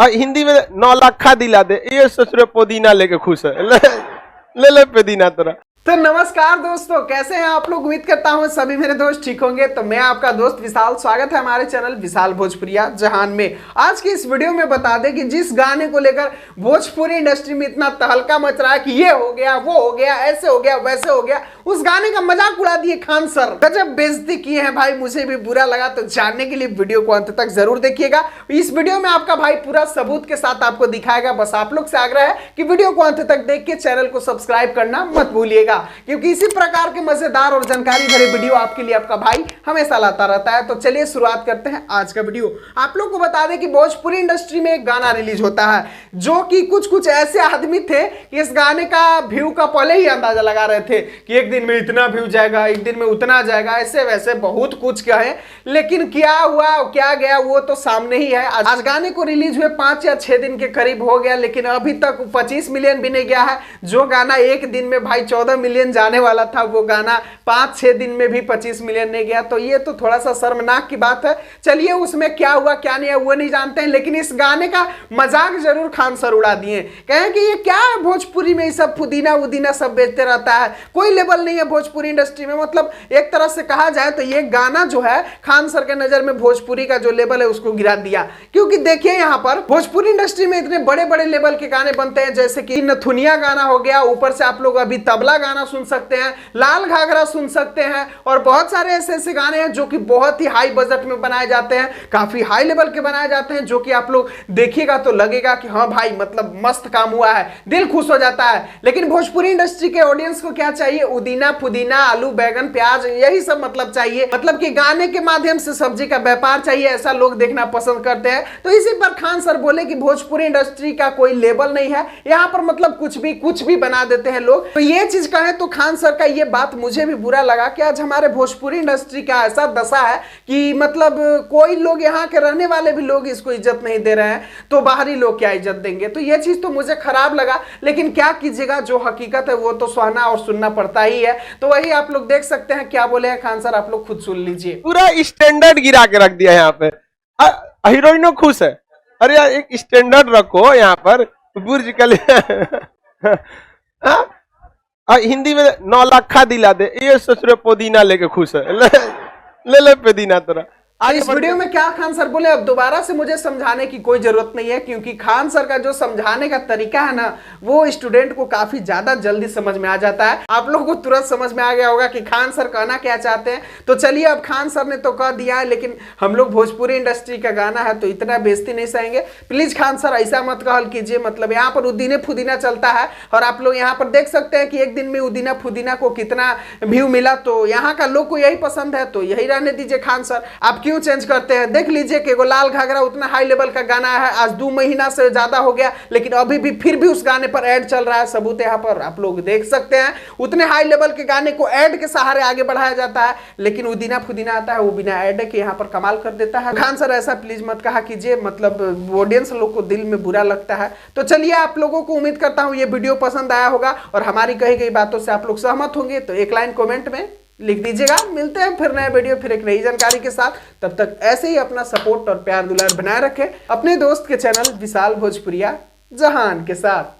हिंदी में 9 लाख दिला दे, ये सोच रहे पुदीना लेके खुश है। ले पुदीना तेरा। तो नमस्कार दोस्तों, कैसे हैं आप लोग। उम्मीद करता हूं सभी मेरे दोस्त ठीक होंगे। तो मैं आपका दोस्त विशाल, स्वागत है हमारे चैनल विशाल भोजपुरिया जहान में। आज की इस वीडियो में बता दें कि जिस गाने को लेकर भोजपुरी इंडस्ट्री में इतना तहलका मच रहा है कि ये हो गया, वो हो गया, ऐसे हो गया, वैसे हो गया, उस गाने का मजाक उड़ा दिए खान सर। गजब बेइज्जती किए हैं भाई, मुझे भी बुरा लगा। तो जानने के लिए वीडियो को अंत तक जरूर देखिएगा। इस वीडियो में आपका भाई पूरा सबूत के साथ आपको दिखाएगा। बस आप लोग से आग्रह है कि वीडियो को अंत तक देख के चैनल को सब्सक्राइब करना मत भूलिएगा, क्योंकि इसी प्रकार के मजेदार और जानकारी भरे वीडियो आपके लिए आपका भाई हमेशा लाता रहता है। तो चलिए शुरुआत करते हैं आज का वीडियो। आप लोग को बता दें कि भोजपुरी इंडस्ट्री में एक गाना रिलीज होता है, जो कि कुछ ऐसे आदमी थे कि इस गाने का व्यू का पहले ही अंदाजा लगा रहे थे कि एक दिन में इतना व्यू जाएगा, एक दिन में उतना जाएगा, ऐसे वैसे बहुत कुछ कहे। लेकिन क्या हुआ, क्या गया, वो तो सामने ही है। आज गाने को रिलीज हुए 5 या 6 दिन के करीब हो गया, लेकिन अभी तक 25 मिलियन भी नहीं गया है। जो गाना एक दिन में भाई 14 मिलियन जाने वाला था, वो गाना 5-6 दिन में भी 25 मिलियन नहीं गया। तो ये तो थोड़ा सा शर्मनाक की बात है। चलिए, उसमें क्या हुआ क्या नहीं है वो नहीं जानते हैं, लेकिन इस गाने का मजाक जरूर खान सर उड़ा दिए। कहें कि ये क्या है, भोजपुरी में ये सब पुदीना उदीना सब बेचते रहता है, कोई लेवल नहीं है भोजपुरी इंडस्ट्री में। मतलब एक तरह से कहा जाए तो ये गाना जो है खान सर के नजर में भोजपुरी का जो लेवल है उसको गिरा दिया। क्योंकि देखिए, यहाँ पर भोजपुरी इंडस्ट्री में इतने बड़े बड़े लेवल के गाने बनते हैं, जैसे कि नथुनिया गाना हो गया, ऊपर से आप लोग अभी तबला गाना सुन सकते हैं, लाल घाघरा सुन सकते हैं, और बहुत सारे ऐसे गाने हैं जो कि बहुत ही हाई बजट में बनाए जाते हैं, काफी हाई लेवल के बनाए जाते हैं, जो कि आप लोग देखिएगा तो लगेगा कि हाँ भाई मतलब मस्त काम हुआ है, दिल खुश हो जाता है। लेकिन भोजपुरी इंडस्ट्री के ऑडियंस को क्या चाहिए, उदीना पुदीना आलू बैगन प्याज, यही सब मतलब चाहिए। मतलब कि गाने के माध्यम से सब्जी का व्यापार चाहिए, ऐसा लोग देखना पसंद करते हैं। तो इसी पर खान सर बोले कि भोजपुरी इंडस्ट्री का कोई लेवल नहीं है, यहाँ पर मतलब कुछ भी बना देते हैं लोग। तो ये चीज कहें तो खान सर का ये बात मुझे भी बुरा लगा कि आज हमारे भोजपुरी इंडस्ट्री का ऐसा दशा है कि मतलब कोई लोग, यहाँ के रहने वाले भी लोग इसको इज्जत नहीं दे रहे हैं, तो बाहरी लोग क्या इज्जत देंगे। तो ये चीज तो मुझे खराब लगा, लेकिन क्या कीजिएगा, जो हकीकत है वो तो सहना और सुनना पड़ता ही है। तो वही आप लोग देख सकते हैं क्या बोले हैं खान सर, आप लोग खुद सुन लीजिए। पूरा स्टैंडर्ड गिरा के रख दिया यहाँ पे। हीरोइनो खुश है। अरे यार, एक स्टैंडर्ड रखो यहाँ पर। बुर्ज खलीफा हिंदी में 9 लाख दिला दे, ये सोच रहे पुदीना लेके खुश है। ले पुदीना तेरा। इस वीडियो में क्या खान सर बोले, अब दोबारा से मुझे समझाने की कोई जरूरत नहीं है, क्योंकि खान सर का जो समझाने का तरीका है ना, वो स्टूडेंट को काफी ज्यादा जल्दी समझ में आ जाता है। आप लोगों को तुरंत समझ में आ गया होगा कि खान सर कहना क्या चाहते हैं। तो चलिए, अब खान सर ने तो कह दिया है, लेकिन हम लोग भोजपुरी इंडस्ट्री का गाना है तो इतना बेइज्जती नहीं सहेंगे। प्लीज खान सर ऐसा मत कहल कीजिए। मतलब यहाँ पर उदीने फुदीना चलता है, और आप लोग यहाँ पर देख सकते हैं कि एक दिन में उदीना फुदीना को कितना व्यू मिला। तो यहाँ का लोग को यही पसंद है, तो यही रहने दीजिए खान सर। आप क्यों चेंज करते हैं। देख लीजिए कि वो लाल घाघरा उतना हाई लेवल का गाना है, आज 2 महीना से ज्यादा हो गया, लेकिन अभी भी फिर भी उस गाने पर ऐड चल रहा है। सबूत यहाँ पर आप लोग देख सकते हैं। उतने हाई लेवल के गाने को ऐड के सहारे आगे बढ़ाया जाता है, लेकिन उदीना फुदीना आता है वो बिना ऐड के यहाँ पर कमाल कर देता है। खान सर ऐसा प्लीज मत कहा कीजिए, मतलब ऑडियंस लोग को दिल में बुरा लगता है। तो चलिए, आप लोगों को उम्मीद करता हूँ ये वीडियो पसंद आया होगा, और हमारी कही गई बातों से आप लोग सहमत होंगे। तो एक लाइन कमेंट में लिख दीजिएगा। मिलते हैं फिर नए वीडियो, फिर एक नई जानकारी के साथ। तब तक ऐसे ही अपना सपोर्ट और प्यार दुलार बनाए रखें अपने दोस्त के चैनल विशाल भोजपुरिया जहान के साथ।